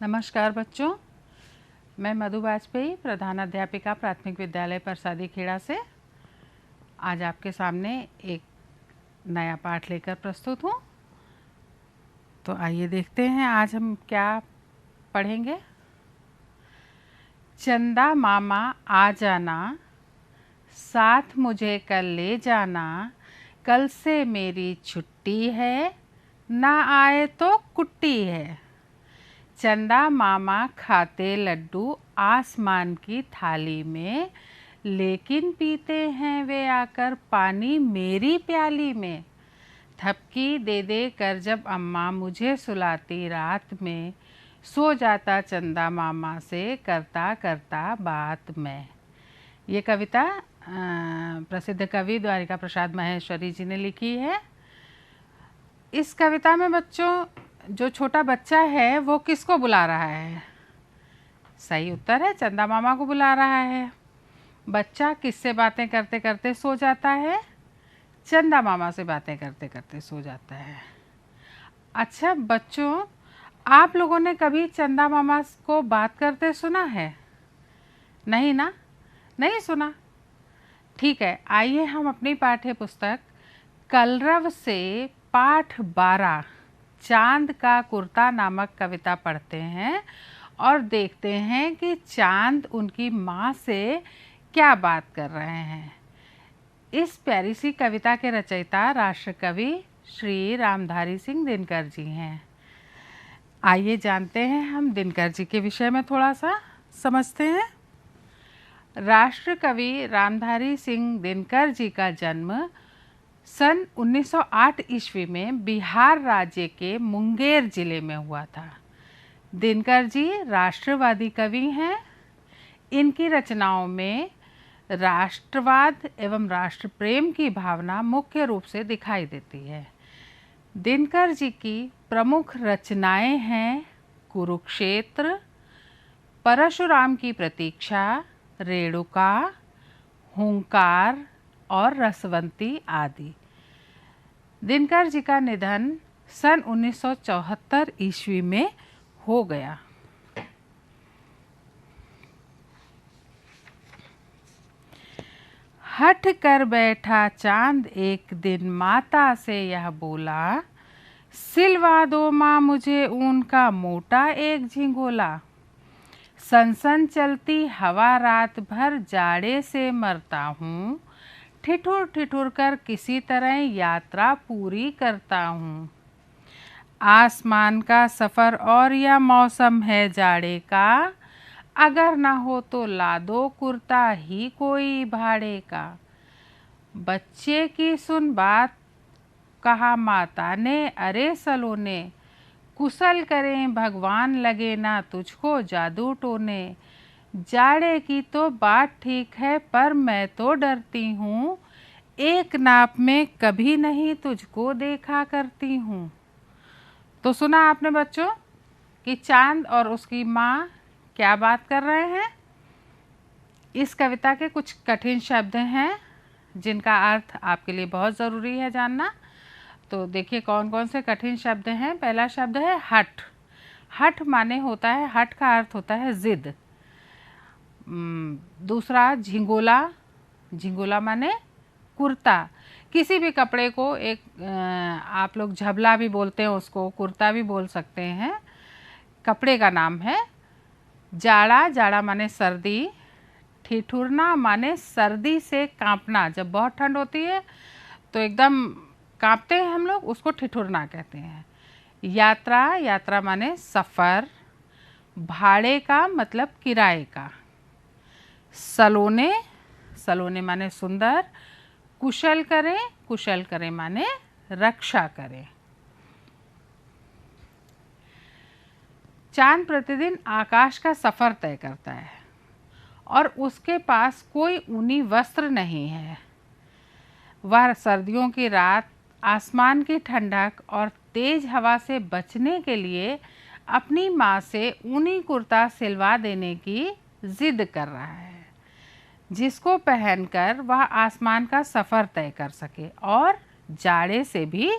नमस्कार बच्चों, मैं मधु वाजपेयी, प्रधान अध्यापिका प्राथमिक विद्यालय परसादी खेड़ा से आज आपके सामने एक नया पाठ लेकर प्रस्तुत हूँ। तो आइए देखते हैं आज हम क्या पढ़ेंगे। चंदा मामा आ जाना, साथ मुझे कल ले जाना, कल से मेरी छुट्टी है, ना आए तो कुट्टी है। चंदा मामा खाते लड्डू आसमान की थाली में, लेकिन पीते हैं वे आकर पानी मेरी प्याली में। थपकी दे दे कर जब अम्मा मुझे सुलाती रात में, सो जाता चंदा मामा से करता करता बात मैं। ये कविता प्रसिद्ध कवि द्वारिका प्रसाद माहेश्वरी जी ने लिखी है। इस कविता में बच्चों जो छोटा बच्चा है वो किसको बुला रहा है? सही उत्तर है, चंदा मामा को बुला रहा है। बच्चा किससे बातें करते करते सो जाता है? चंदा मामा से बातें करते करते सो जाता है। अच्छा बच्चों, आप लोगों ने कभी चंदा मामा को बात करते सुना है? नहीं ना? नहीं सुना? ठीक है, आइए हम अपनी पाठ्य पुस्तक कलरव से पाठ 12 चांद का कुर्ता नामक कविता पढ़ते हैं और देखते हैं कि चांद उनकी माँ से क्या बात कर रहे हैं। इस प्यारी सी कविता के रचयिता राष्ट्र कवि श्री रामधारी सिंह दिनकर जी हैं। आइए जानते हैं हम दिनकर जी के विषय में थोड़ा सा समझते हैं। राष्ट्र कवि रामधारी सिंह दिनकर जी का जन्म सन 1908 ईस्वी में बिहार राज्य के मुंगेर जिले में हुआ था। दिनकर जी राष्ट्रवादी कवि हैं। इनकी रचनाओं में राष्ट्रवाद एवं राष्ट्र प्रेम की भावना मुख्य रूप से दिखाई देती है। दिनकर जी की प्रमुख रचनाएं हैं कुरुक्षेत्र, परशुराम की प्रतीक्षा, रेणुका, हुंकार और रसवंती आदि। दिनकर जी का निधन सन 1974 ईस्वी में हो गया। हट कर बैठा चांद एक दिन, माता से यह बोला, सिलवा दो माँ मुझे ऊन का मोटा एक झिंगोला। सनसन चलती हवा रात भर जाड़े से मरता हूँ, ठिठुर ठिठुर कर किसी तरह यात्रा पूरी करता हूँ। आसमान का सफ़र और यह मौसम है जाड़े का, अगर ना हो तो ला दो कुर्ता ही कोई भाड़े का। बच्चे की सुन बात कहा माता ने, अरे सलोने, कुशल करें भगवान लगे ना तुझको जादू टोने। जाड़े की तो बात ठीक है पर मैं तो डरती हूँ, एक नाप में कभी नहीं तुझको देखा करती हूँ। तो सुना आपने बच्चों कि चांद और उसकी माँ क्या बात कर रहे हैं। इस कविता के कुछ कठिन शब्द हैं जिनका अर्थ आपके लिए बहुत ज़रूरी है जानना। तो देखिए कौन कौन से कठिन शब्द हैं। पहला शब्द है हठ। हठ माने होता है, हठ का अर्थ होता है ज़िद। दूसरा झिंगोला। झिंगोला माने कुर्ता। किसी भी कपड़े को एक आप लोग झबला भी बोलते हैं, उसको कुर्ता भी बोल सकते हैं, कपड़े का नाम है। जाड़ा। जाड़ा माने सर्दी। ठिठुरना माने सर्दी से कांपना। जब बहुत ठंड होती है तो एकदम कांपते हैं हम लोग, उसको ठिठुरना कहते हैं। यात्रा। यात्रा माने सफ़र। भाड़े का मतलब किराए का। सलोने। सलोने माने सुंदर। कुशल करें। कुशल करें माने रक्षा करें। चांद प्रतिदिन आकाश का सफ़र तय करता है और उसके पास कोई ऊनी वस्त्र नहीं है। वह सर्दियों की रात आसमान की ठंडक और तेज हवा से बचने के लिए अपनी माँ से ऊनी कुर्ता सिलवा देने की जिद कर रहा है, जिसको पहनकर वह आसमान का सफ़र तय कर सके और जाड़े से भी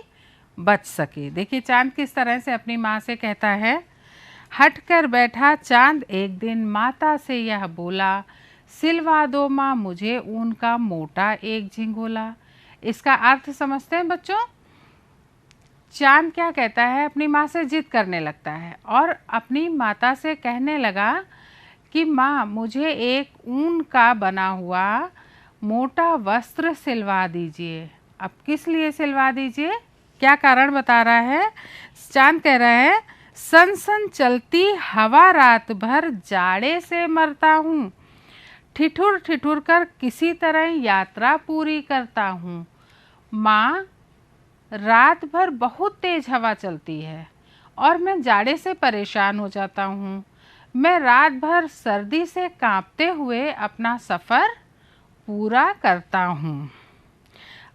बच सके। देखिए चांद किस तरह से अपनी माँ से कहता है, हट कर बैठा चांद एक दिन, माता से यह बोला, सिलवा दो माँ मुझे ऊन का मोटा एक झिंगोला। इसका अर्थ समझते हैं बच्चों? चांद क्या कहता है, अपनी माँ से जिद करने लगता है और अपनी माता से कहने लगा कि माँ मुझे एक ऊन का बना हुआ मोटा वस्त्र सिलवा दीजिए। अब किस लिए सिलवा दीजिए, क्या कारण बता रहा है? चांद कह रहा है, सन सन चलती हवा रात भर जाड़े से मरता हूँ, ठिठुर ठिठुर कर किसी तरह यात्रा पूरी करता हूँ। माँ रात भर बहुत तेज हवा चलती है और मैं जाड़े से परेशान हो जाता हूँ। मैं रात भर सर्दी से कांपते हुए अपना सफ़र पूरा करता हूँ।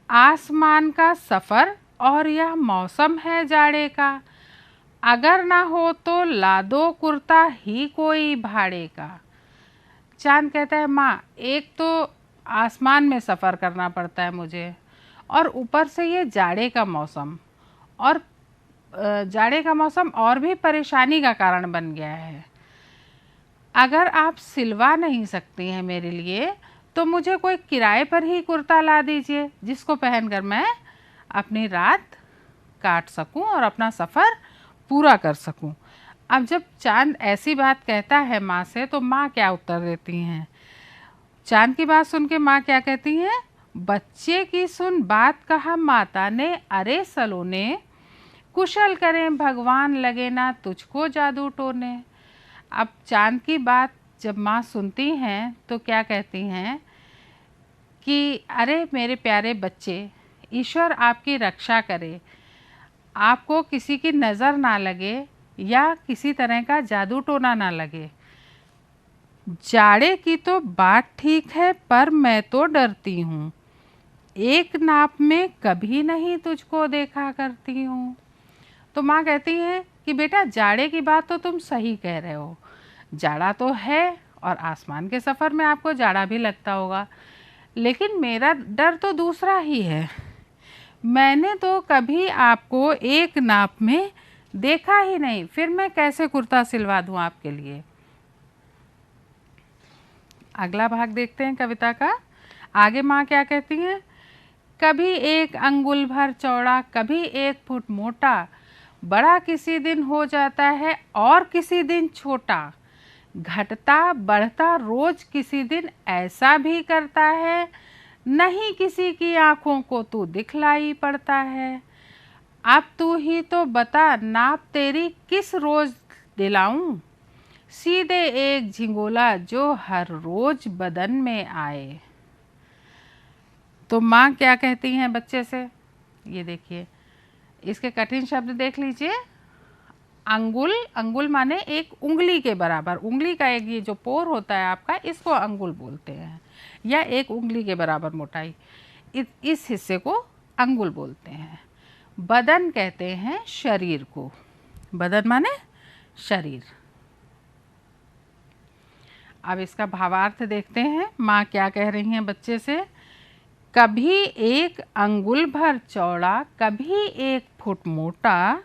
आसमान का सफ़र और यह मौसम है जाड़े का, अगर ना हो तो ला दो कुर्ता ही कोई भाड़े का। चांद कहता है, माँ एक तो आसमान में सफ़र करना पड़ता है मुझे, और ऊपर से ये जाड़े का मौसम, और जाड़े का मौसम और भी परेशानी का कारण बन गया है। अगर आप सिलवा नहीं सकती हैं मेरे लिए तो मुझे कोई किराए पर ही कुर्ता ला दीजिए, जिसको पहनकर मैं अपनी रात काट सकूं और अपना सफ़र पूरा कर सकूं। अब जब चांद ऐसी बात कहता है माँ से, तो माँ क्या उत्तर देती हैं? चांद की बात सुन के माँ क्या कहती हैं? बच्चे की सुन बात कहा माता ने, अरे सलोने, कुशल करें भगवान लगे ना तुझको जादू टोने। अब चांद की बात जब माँ सुनती हैं तो क्या कहती हैं कि अरे मेरे प्यारे बच्चे, ईश्वर आपकी रक्षा करे, आपको किसी की नज़र ना लगे या किसी तरह का जादू टोना ना लगे। जाड़े की तो बात ठीक है पर मैं तो डरती हूँ, एक नाप में कभी नहीं तुझको देखा करती हूँ। तो माँ कहती है कि बेटा जाड़े की बात तो तुम सही कह रहे हो, जाड़ा तो है और आसमान के सफ़र में आपको जाड़ा भी लगता होगा, लेकिन मेरा डर तो दूसरा ही है। मैंने तो कभी आपको एक नाप में देखा ही नहीं, फिर मैं कैसे कुर्ता सिलवा दूँ आपके लिए। अगला भाग देखते हैं कविता का। आगे माँ क्या कहती हैं? कभी एक अंगुल भर चौड़ा, कभी 1 फुट मोटा, बड़ा किसी दिन हो जाता है और किसी दिन छोटा, घटता बढ़ता रोज किसी दिन ऐसा भी करता है, नहीं किसी की आँखों को तू दिखलाई पड़ता है। अब तू ही तो बता नाप तेरी किस रोज दिलाऊं, सीधे एक झिंगोला जो हर रोज बदन में आए। तो माँ क्या कहती हैं बच्चे से? ये देखिए, इसके कठिन शब्द देख लीजिए। अंगुल, अंगुल माने एक उंगली के बराबर, उंगली का एक ये जो पोर होता है आपका, इसको अंगुल बोलते हैं, या एक उंगली के बराबर मोटाई, इस हिस्से को अंगुल बोलते हैं। बदन कहते हैं शरीर को, बदन माने शरीर। अब इसका भावार्थ देखते हैं, माँ क्या कह रही हैं बच्चे से। कभी 1 अंगुल भर चौड़ा, कभी 1 फुट मोटा,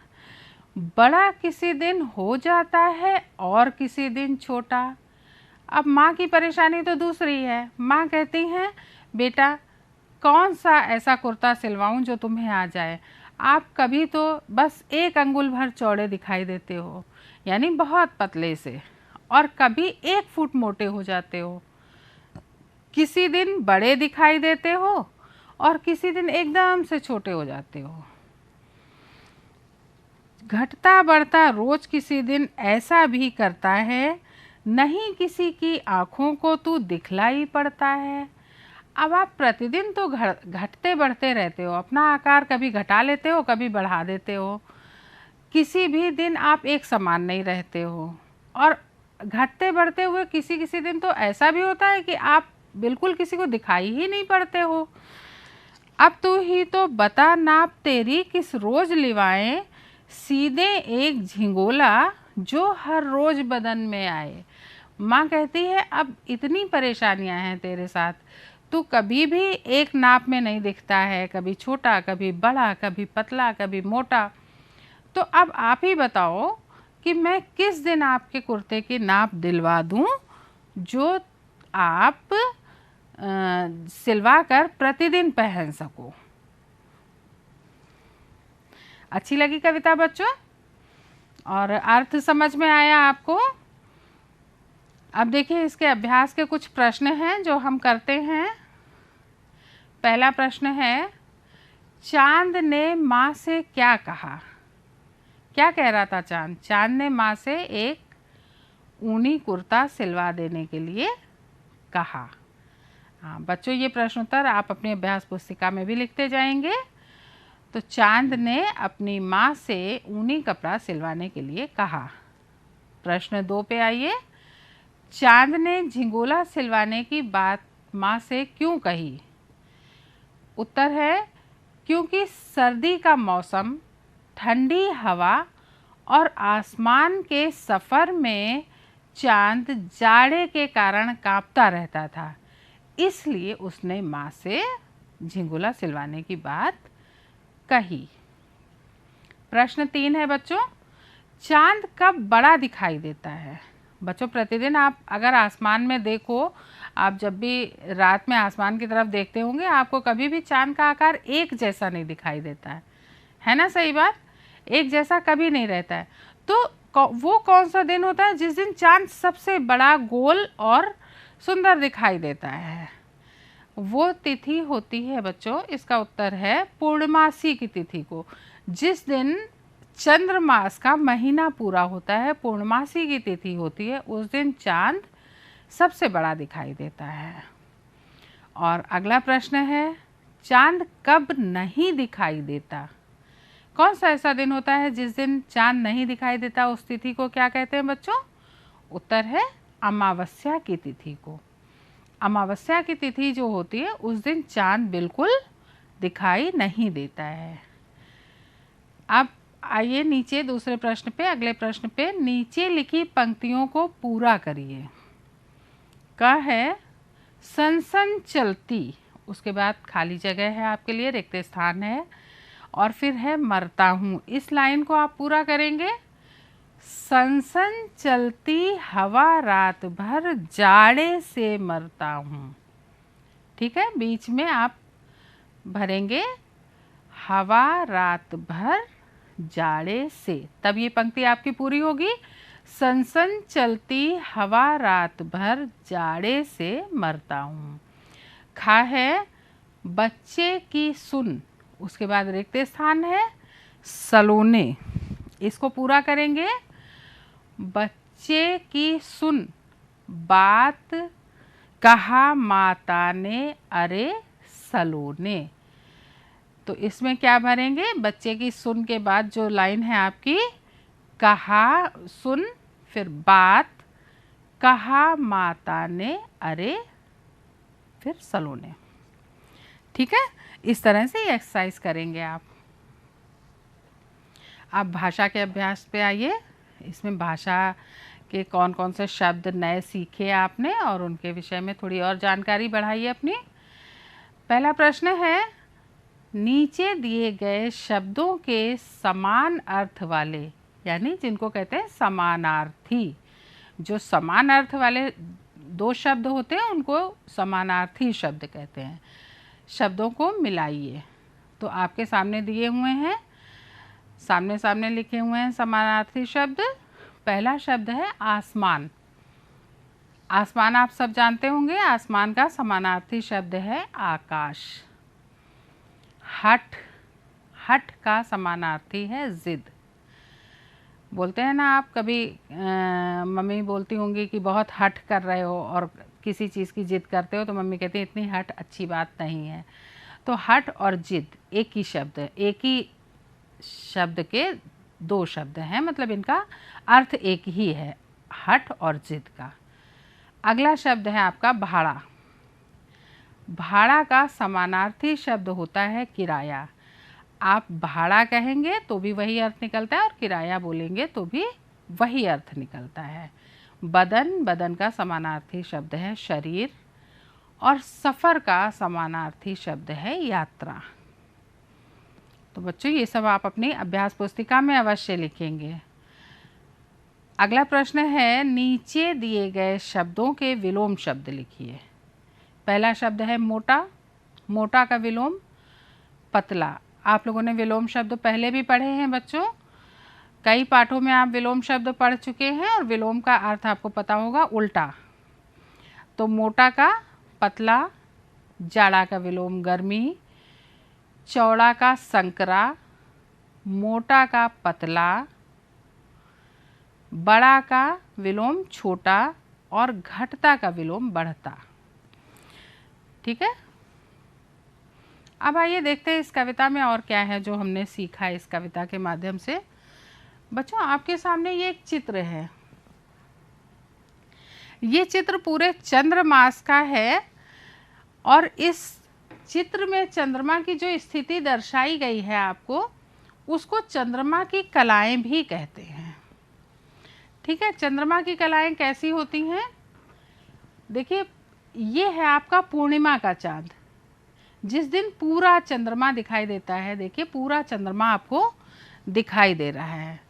बड़ा किसी दिन हो जाता है और किसी दिन छोटा। अब माँ की परेशानी तो दूसरी है। माँ कहती हैं, बेटा कौन सा ऐसा कुर्ता सिलवाऊं जो तुम्हें आ जाए, आप कभी तो बस 1 अंगुल भर चौड़े दिखाई देते हो, यानी बहुत पतले से, और कभी 1 फुट मोटे हो जाते हो, किसी दिन बड़े दिखाई देते हो और किसी दिन एकदम से छोटे हो जाते हो। घटता बढ़ता रोज किसी दिन ऐसा भी करता है, नहीं किसी की आँखों को तू दिखलाई पड़ता है। अब आप प्रतिदिन तो घटते बढ़ते रहते हो, अपना आकार कभी घटा लेते हो कभी बढ़ा देते हो, किसी भी दिन आप एक समान नहीं रहते हो, और घटते बढ़ते हुए किसी किसी दिन तो ऐसा भी होता है कि आप बिल्कुल किसी को दिखाई ही नहीं पड़ते हो। अब तू ही तो बता नाप तेरी किस रोज लिवाएं, सीधे एक झिंगोला जो हर रोज बदन में आए। माँ कहती है, अब इतनी परेशानियाँ हैं तेरे साथ, तू कभी भी एक नाप में नहीं दिखता है, कभी छोटा कभी बड़ा, कभी पतला कभी मोटा। तो अब आप ही बताओ कि मैं किस दिन आपके कुर्ते की नाप दिलवा दूं जो आप सिलवा कर प्रतिदिन पहन सको। अच्छी लगी कविता बच्चों? और अर्थ समझ में आया आपको? अब देखिए इसके अभ्यास के कुछ प्रश्न हैं जो हम करते हैं। पहला प्रश्न है, चांद ने माँ से क्या कहा? क्या कह रहा था चांद? चांद ने माँ से एक ऊनी कुर्ता सिलवा देने के लिए कहा। हाँ बच्चों, ये प्रश्न उत्तर आप अपनी अभ्यास पुस्तिका में भी लिखते जाएंगे। तो चांद ने अपनी माँ से ऊनी कपड़ा सिलवाने के लिए कहा। प्रश्न 2 पे आइए। चांद ने झिंगोला सिलवाने की बात माँ से क्यों कही? उत्तर है, क्योंकि सर्दी का मौसम, ठंडी हवा और आसमान के सफ़र में चांद जाड़े के कारण कांपता रहता था, इसलिए उसने माँ से झिंगोला सिलवाने की बात कही। प्रश्न 3 है बच्चों, चांद कब बड़ा दिखाई देता है? बच्चों प्रतिदिन आप अगर आसमान में देखो, आप जब भी रात में आसमान की तरफ देखते होंगे, आपको कभी भी चांद का आकार एक जैसा नहीं दिखाई देता है ना? सही बात, एक जैसा कभी नहीं रहता है। तो वो कौन सा दिन होता है जिस दिन चांद सबसे बड़ा, गोल और सुंदर दिखाई देता है? वो तिथि होती है बच्चों, इसका उत्तर है पूर्णमासी की तिथि को। जिस दिन चंद्रमास का महीना पूरा होता है, पूर्णमासी की तिथि होती है, उस दिन चांद सबसे बड़ा दिखाई देता है। और अगला प्रश्न है, चांद कब नहीं दिखाई देता? कौन सा ऐसा दिन होता है जिस दिन चांद नहीं दिखाई देता? उस तिथि को क्या कहते हैं बच्चों? उत्तर है अमावस्या की तिथि को। अमावस्या की तिथि जो होती है उस दिन चांद बिल्कुल दिखाई नहीं देता है। अब आइए नीचे दूसरे प्रश्न पे, अगले प्रश्न पे, नीचे लिखी पंक्तियों को पूरा करिए। का है सनसन चलती, उसके बाद खाली जगह है आपके लिए, रिक्त स्थान है, और फिर है मरता हूँ। इस लाइन को आप पूरा करेंगे। सनसन चलती हवा रात भर जाड़े से मरता हूँ। ठीक है, बीच में आप भरेंगे हवा रात भर जाड़े से, तब ये पंक्ति आपकी पूरी होगी। सनसन चलती हवा रात भर जाड़े से मरता हूँ। खा है बच्चे की सुन, उसके बाद रिक्त स्थान है सलोने, इसको पूरा करेंगे। बच्चे की सुन बात कहा माता ने अरे सलोने, तो इसमें क्या भरेंगे? बच्चे की सुन के बाद जो लाइन है आपकी, कहा सुन, फिर बात, कहा माता ने अरे, फिर सलोने। ठीक है, इस तरह से ये एक्सरसाइज करेंगे आप। अब भाषा के अभ्यास पे आइए। इसमें भाषा के कौन कौन से शब्द नए सीखे आपने और उनके विषय में थोड़ी और जानकारी बढ़ाइए अपनी। पहला प्रश्न है, नीचे दिए गए शब्दों के समान अर्थ वाले, यानी जिनको कहते हैं समानार्थी, जो समान अर्थ वाले दो शब्द होते हैं उनको समानार्थी शब्द कहते हैं। शब्दों को मिलाइए। तो आपके सामने दिए हुए हैं, सामने सामने लिखे हुए हैं समानार्थी शब्द। पहला शब्द है आसमान। आसमान आप सब जानते होंगे, आसमान का समानार्थी शब्द है आकाश। हठ, हठ का समानार्थी है जिद। बोलते हैं ना आप, कभी मम्मी बोलती होंगी कि बहुत हठ कर रहे हो और किसी चीज़ की जिद करते हो, तो मम्मी कहती है इतनी हठ अच्छी बात नहीं है। तो हठ और जिद एक ही शब्द है, एक ही शब्द के दो शब्द हैं, मतलब इनका अर्थ एक ही है, हठ और जिद का। अगला शब्द है आपका भाड़ा। भाड़ा का समानार्थी शब्द होता है किराया। आप भाड़ा कहेंगे तो भी वही अर्थ निकलता है और किराया बोलेंगे तो भी वही अर्थ निकलता है। बदन, बदन का समानार्थी शब्द है शरीर, और सफ़र का समानार्थी शब्द है यात्रा। तो बच्चों ये सब आप अपनी अभ्यास पुस्तिका में अवश्य लिखेंगे। अगला प्रश्न है, नीचे दिए गए शब्दों के विलोम शब्द लिखिए। पहला शब्द है मोटा, मोटा का विलोम पतला। आप लोगों ने विलोम शब्द पहले भी पढ़े हैं बच्चों, कई पाठों में आप विलोम शब्द पढ़ चुके हैं और विलोम का अर्थ आपको पता होगा उल्टा। तो मोटा का पतला, जाड़ा का विलोम गर्मी, चौड़ा का संकरा, मोटा का पतला, बड़ा का विलोम छोटा और घटता का विलोम बढ़ता। ठीक है, अब आइए देखते हैं इस कविता में और क्या है जो हमने सीखा इस कविता के माध्यम से। बच्चों, आपके सामने ये एक चित्र है। ये चित्र पूरे चंद्रमास का है और इस चित्र में चंद्रमा की जो स्थिति दर्शाई गई है आपको, उसको चंद्रमा की कलाएं भी कहते हैं। ठीक है, चंद्रमा की कलाएं कैसी होती हैं? देखिए, ये है आपका पूर्णिमा का चांद, जिस दिन पूरा चंद्रमा दिखाई देता है। देखिए, पूरा चंद्रमा आपको दिखाई दे रहा है।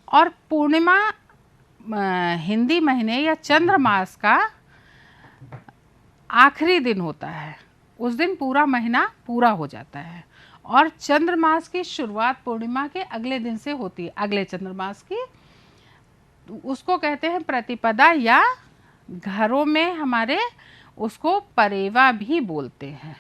और पूर्णिमा हिंदी महीने या चंद्रमास का आखिरी दिन होता है। उस दिन पूरा महीना पूरा हो जाता है और चंद्रमास की शुरुआत पूर्णिमा के अगले दिन से होती है, अगले चंद्रमास की। उसको कहते हैं प्रतिपदा, या घरों में हमारे उसको परेवा भी बोलते हैं,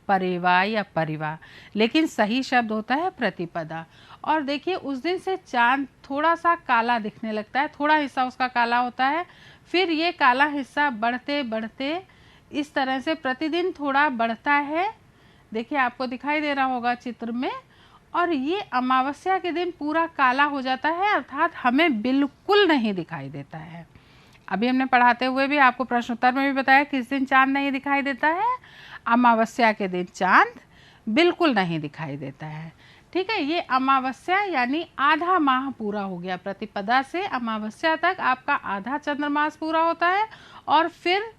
परेवा या परिवा, लेकिन सही शब्द होता है प्रतिपदा। और देखिए, उस दिन से चांद थोड़ा सा काला दिखने लगता है, थोड़ा हिस्सा उसका काला होता है, फिर ये काला हिस्सा बढ़ते बढ़ते इस तरह से प्रतिदिन थोड़ा बढ़ता है। देखिए, आपको दिखाई दे रहा होगा चित्र में। और ये अमावस्या के दिन पूरा काला हो जाता है, अर्थात हमें बिल्कुल नहीं दिखाई देता है। अभी हमने पढ़ाते हुए भी आपको प्रश्नोत्तर में भी बताया किस दिन चांद नहीं दिखाई देता है। अमावस्या के दिन चांद बिल्कुल नहीं दिखाई देता है। ठीक है, ये अमावस्या यानी आधा माह पूरा हो गया। प्रतिपदा से अमावस्या तक आपका आधा चंद्रमास पूरा होता है और फिर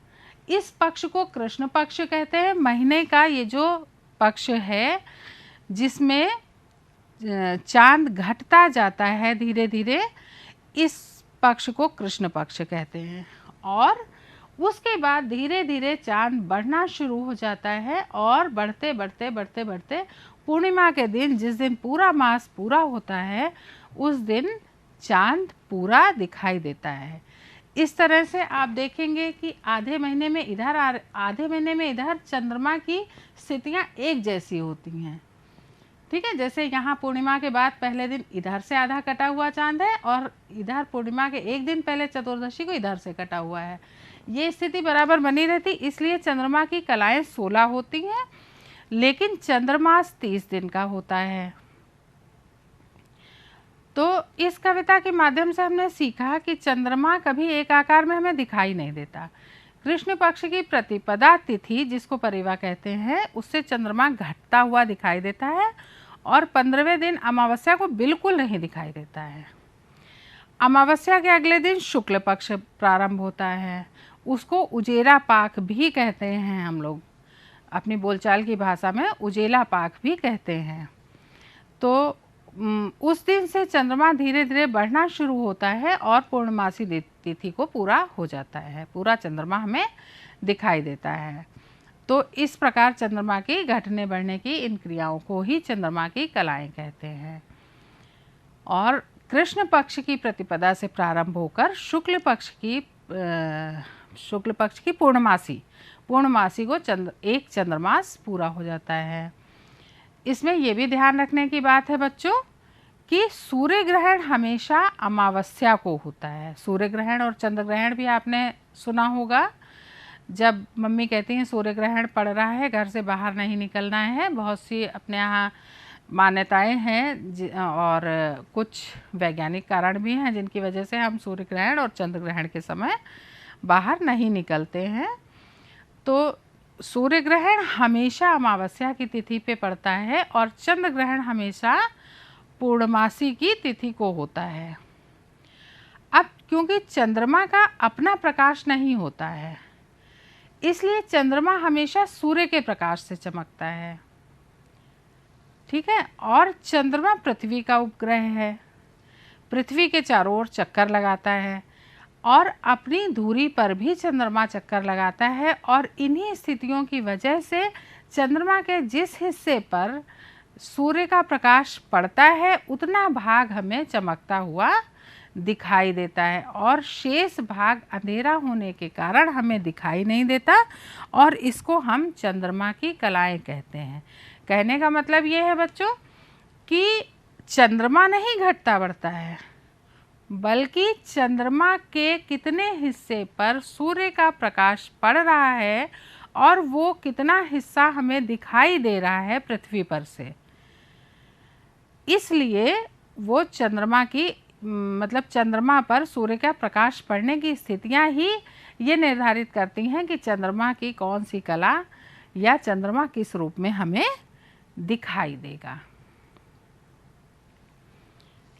इस पक्ष को कृष्ण पक्ष कहते हैं। महीने का ये जो पक्ष है जिसमें चांद घटता जाता है धीरे धीरे, इस पक्ष को कृष्ण पक्ष कहते हैं। और उसके बाद धीरे धीरे चांद बढ़ना शुरू हो जाता है और बढ़ते बढ़ते बढ़ते बढ़ते पूर्णिमा के दिन, जिस दिन पूरा मास पूरा होता है, उस दिन चांद पूरा दिखाई देता है। इस तरह से आप देखेंगे कि आधे महीने में इधर आधे महीने में इधर चंद्रमा की स्थितियां एक जैसी होती हैं। ठीक है, जैसे यहाँ पूर्णिमा के बाद पहले दिन इधर से आधा कटा हुआ चांद है और इधर पूर्णिमा के एक दिन पहले चतुर्दशी को इधर से कटा हुआ है। ये स्थिति बराबर बनी रहती, इसलिए चंद्रमा की कलाएं 16 होती हैं, लेकिन चंद्रमास 30 दिन का होता है। तो इस कविता के माध्यम से हमने सीखा कि चंद्रमा कभी एक आकार में हमें दिखाई नहीं देता। कृष्ण पक्ष की प्रतिपदा तिथि, जिसको परिवा कहते हैं, उससे चंद्रमा घटता हुआ दिखाई देता है और 15वें दिन अमावस्या को बिल्कुल नहीं दिखाई देता है। अमावस्या के अगले दिन शुक्ल पक्ष प्रारंभ होता है, उसको उजेला पाक भी कहते हैं। हम लोग अपनी बोलचाल की भाषा में उजेला पाक भी कहते हैं। तो उस दिन से चंद्रमा धीरे धीरे बढ़ना शुरू होता है और पूर्णमासी तिथि को पूरा हो जाता है, पूरा चंद्रमा हमें दिखाई देता है। तो इस प्रकार चंद्रमा की घटने बढ़ने की इन क्रियाओं को ही चंद्रमा की कलाएं कहते हैं। और कृष्ण पक्ष की प्रतिपदा से प्रारंभ होकर शुक्ल पक्ष की पूर्णमासी को एक चंद्रमास पूरा हो जाता है। इसमें यह भी ध्यान रखने की बात है बच्चों कि सूर्य ग्रहण हमेशा अमावस्या को होता है। सूर्य ग्रहण और चंद्र ग्रहण भी आपने सुना होगा। जब मम्मी कहती हैं सूर्य ग्रहण पड़ रहा है, घर से बाहर नहीं निकलना है, बहुत सी अपने यहाँ मान्यताएं हैं और कुछ वैज्ञानिक कारण भी हैं जिनकी वजह से हम सूर्य ग्रहण और चंद्र ग्रहण के समय बाहर नहीं निकलते हैं। तो सूर्य ग्रहण हमेशा अमावस्या की तिथि पे पड़ता है और चंद्र ग्रहण हमेशा पूर्णमासी की तिथि को होता है। अब क्योंकि चंद्रमा का अपना प्रकाश नहीं होता है, इसलिए चंद्रमा हमेशा सूर्य के प्रकाश से चमकता है। ठीक है, और चंद्रमा पृथ्वी का उपग्रह है। पृथ्वी के चारों ओर चक्कर लगाता है और अपनी धुरी पर भी चंद्रमा चक्कर लगाता है। और इन्हीं स्थितियों की वजह से चंद्रमा के जिस हिस्से पर सूर्य का प्रकाश पड़ता है उतना भाग हमें चमकता हुआ दिखाई देता है और शेष भाग अंधेरा होने के कारण हमें दिखाई नहीं देता और इसको हम चंद्रमा की कलाएं कहते हैं। कहने का मतलब ये है बच्चों कि चंद्रमा नहीं घटता बढ़ता है, बल्कि चंद्रमा के कितने हिस्से पर सूर्य का प्रकाश पड़ रहा है और वो कितना हिस्सा हमें दिखाई दे रहा है पृथ्वी पर से। इसलिए वो चंद्रमा की मतलब चंद्रमा पर सूर्य का प्रकाश पड़ने की स्थितियां ही ये निर्धारित करती हैं कि चंद्रमा की कौन सी कला या चंद्रमा किस रूप में हमें दिखाई देगा।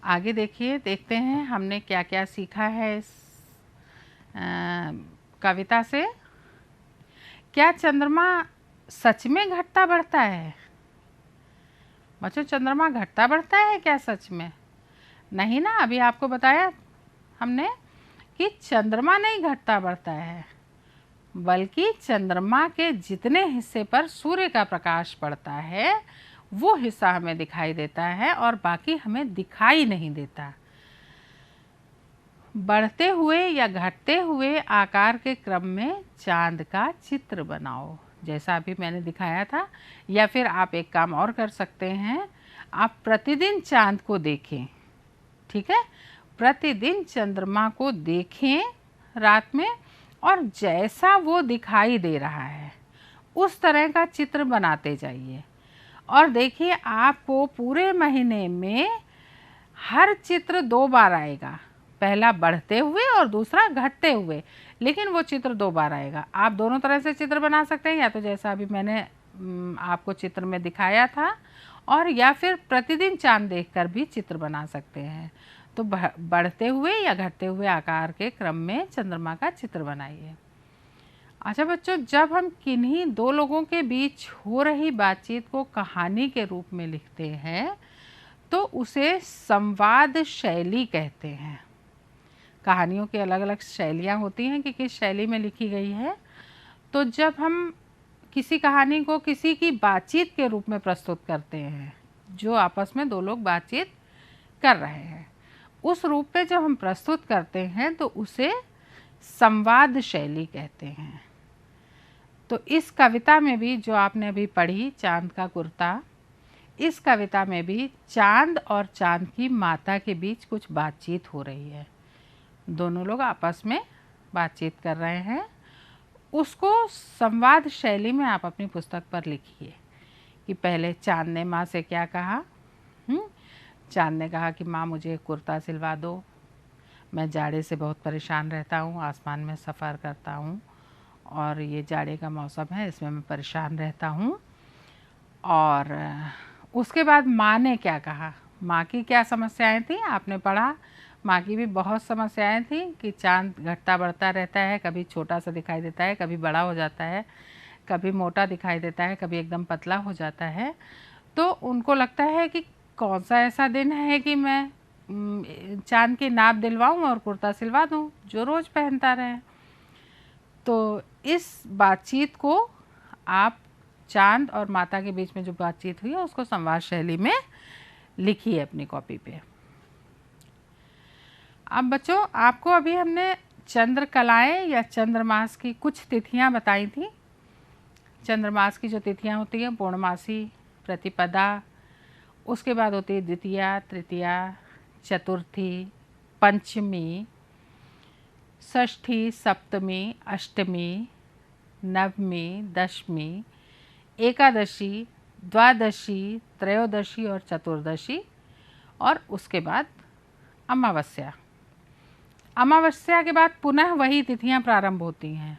आगे देखिए, देखते हैं हमने क्या क्या सीखा है इस कविता से। क्या चंद्रमा सच में घटता बढ़ता है? बच्चों, चंद्रमा घटता बढ़ता है क्या सच में? नहीं ना, अभी आपको बताया हमने कि चंद्रमा नहीं घटता बढ़ता है, बल्कि चंद्रमा के जितने हिस्से पर सूर्य का प्रकाश पड़ता है वो हिस्सा हमें दिखाई देता है और बाकी हमें दिखाई नहीं देता। बढ़ते हुए या घटते हुए आकार के क्रम में चांद का चित्र बनाओ, जैसा अभी मैंने दिखाया था। या फिर आप एक काम और कर सकते हैं, आप प्रतिदिन चांद को देखें, ठीक है, प्रतिदिन चंद्रमा को देखें रात में और जैसा वो दिखाई दे रहा है उस तरह का चित्र बनाते जाइए। और देखिए, आपको पूरे महीने में हर चित्र 2 बार आएगा, पहला बढ़ते हुए और दूसरा घटते हुए, लेकिन वो चित्र 2 बार आएगा। आप दोनों तरह से चित्र बना सकते हैं, या तो जैसा अभी मैंने आपको चित्र में दिखाया था, और या फिर प्रतिदिन चांद देखकर भी चित्र बना सकते हैं। तो बढ़ते हुए या घटते हुए आकार के क्रम में चंद्रमा का चित्र बनाइए। अच्छा बच्चों, जब हम किन्हीं 2 लोगों के बीच हो रही बातचीत को कहानी के रूप में लिखते हैं तो उसे संवाद शैली कहते हैं। कहानियों की अलग अलग शैलियाँ होती हैं कि किस शैली में लिखी गई है। तो जब हम किसी कहानी को किसी की बातचीत के रूप में प्रस्तुत करते हैं, जो आपस में 2 लोग बातचीत कर रहे हैं, उस रूप में जब हम प्रस्तुत करते हैं तो उसे संवाद शैली कहते हैं। तो इस कविता में भी जो आपने अभी पढ़ी, चांद का कुर्ता, इस कविता में भी चांद और चांद की माता के बीच कुछ बातचीत हो रही है। दोनों लोग आपस में बातचीत कर रहे हैं। उसको संवाद शैली में आप अपनी पुस्तक पर लिखिए कि पहले चांद ने माँ से क्या कहा। चांद ने कहा कि माँ मुझे कुर्ता सिलवा दो, मैं जाड़े से बहुत परेशान रहता हूँ, आसमान में सफ़र करता हूँ और ये जाड़े का मौसम है, इसमें मैं परेशान रहता हूँ। और उसके बाद माँ ने क्या कहा, माँ की क्या समस्याएं थी आपने पढ़ा। माँ की भी बहुत समस्याएं थी कि चांद घटता बढ़ता रहता है, कभी छोटा सा दिखाई देता है, कभी बड़ा हो जाता है, कभी मोटा दिखाई देता है, कभी एकदम पतला हो जाता है। तो उनको लगता है कि कौन सा ऐसा दिन है कि मैं चांद की नाप दिलवाऊं और कुर्ता सिलवा दूं जो रोज़ पहनता रहे। तो इस बातचीत को आप चांद और माता के बीच में जो बातचीत हुई है उसको संवाद शैली में लिखिए अपनी कॉपी पे। अब बच्चों, आपको अभी हमने चंद्रकलाएं या चंद्रमास की कुछ तिथियां बताई थी। चंद्रमास की जो तिथियां होती हैं, पूर्णमासी, प्रतिपदा, उसके बाद होती है द्वितीया, तृतीया, चतुर्थी, पंचमी, षष्ठी, सप्तमी, अष्टमी, नवमी, दशमी, एकादशी, द्वादशी, त्रयोदशी और चतुर्दशी, और उसके बाद अमावस्या। अमावस्या के बाद पुनः वही तिथियां प्रारंभ होती हैं।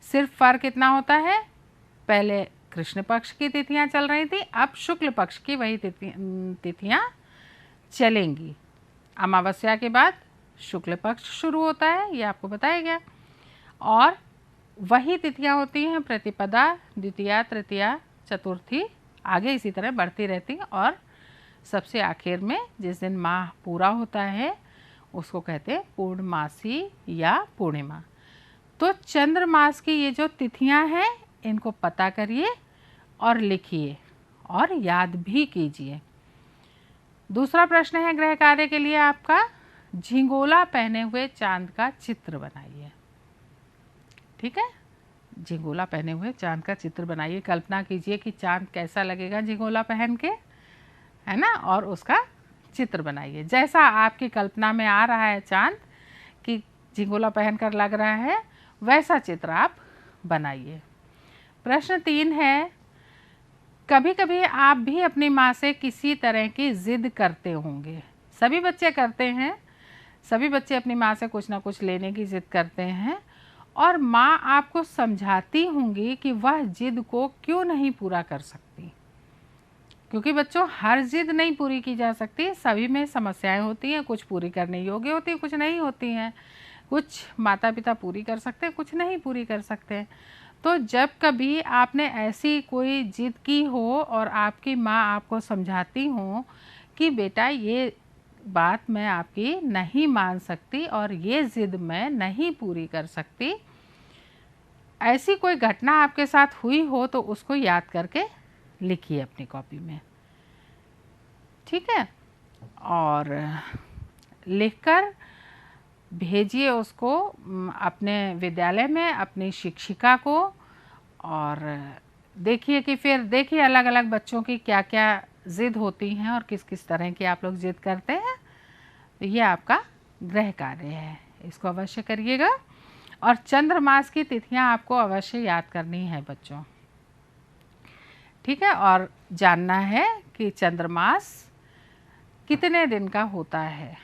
सिर्फ फ़र्क इतना होता है, पहले कृष्ण पक्ष की तिथियां चल रही थी, अब शुक्ल पक्ष की वही तिथियां चलेंगी। अमावस्या के बाद शुक्ल पक्ष शुरू होता है, ये आपको बताया गया, और वही तिथियां होती हैं प्रतिपदा, द्वितीया, तृतीया, चतुर्थी, आगे इसी तरह बढ़ती रहती और सबसे आखिर में जिस दिन माह पूरा होता है उसको कहते हैं पूर्णमासी या पूर्णिमा। तो चंद्रमास की ये जो तिथियां हैं इनको पता करिए और लिखिए और याद भी कीजिए। दूसरा प्रश्न है गृह कार्य के लिए आपका, झिंगोला पहने हुए चांद का चित्र बनाइए। ठीक है, झिंगोला पहने हुए चांद का चित्र बनाइए। कल्पना कीजिए कि चांद कैसा लगेगा झिंगोला पहन के, है ना, और उसका चित्र बनाइए। जैसा आपकी कल्पना में आ रहा है चांद कि झिंगोला पहनकर लग रहा है, वैसा चित्र आप बनाइए। प्रश्न 3 है, कभी कभी आप भी अपनी माँ से किसी तरह की ज़िद करते होंगे। सभी बच्चे करते हैं, सभी बच्चे अपनी माँ से कुछ ना कुछ लेने की ज़िद करते हैं और माँ आपको समझाती होंगी कि वह ज़िद को क्यों नहीं पूरा कर सकती। क्योंकि बच्चों हर ज़िद नहीं पूरी की जा सकती, सभी में समस्याएं होती हैं, कुछ पूरी करने योग्य होती हैं, कुछ नहीं होती हैं। कुछ माता पिता पूरी कर सकते हैं, कुछ नहीं पूरी कर सकते। तो जब कभी आपने ऐसी कोई ज़िद की हो और आपकी माँ आपको समझाती हो कि बेटा ये बात मैं आपकी नहीं मान सकती और ये ज़िद मैं नहीं पूरी कर सकती, ऐसी कोई घटना आपके साथ हुई हो तो उसको याद करके लिखिए अपनी कॉपी में। ठीक है, और लिखकर भेजिए उसको अपने विद्यालय में अपनी शिक्षिका को। और देखिए कि फिर देखिए अलग अलग बच्चों की क्या क्या ज़िद होती हैं और किस किस तरह की आप लोग ज़िद करते हैं। तो ये आपका गृह कार्य है, इसको अवश्य करिएगा। और चंद्रमास की तिथियां आपको अवश्य याद करनी है बच्चों। ठीक है, और जानना है कि चंद्रमास कितने दिन का होता है।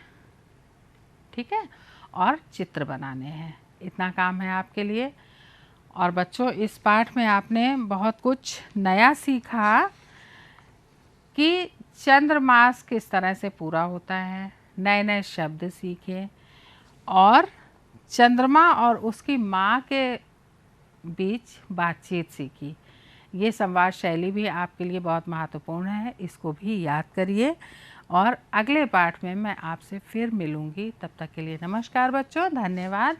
ठीक है, और चित्र बनाने हैं। इतना काम है आपके लिए। और बच्चों इस पाठ में आपने बहुत कुछ नया सीखा कि चंद्रमास किस तरह से पूरा होता है, नए नए शब्द सीखे और चंद्रमा और उसकी माँ के बीच बातचीत सीखी। ये संवाद शैली भी आपके लिए बहुत महत्वपूर्ण है, इसको भी याद करिए। और अगले पाठ में मैं आपसे फिर मिलूँगी, तब तक के लिए नमस्कार बच्चों, धन्यवाद।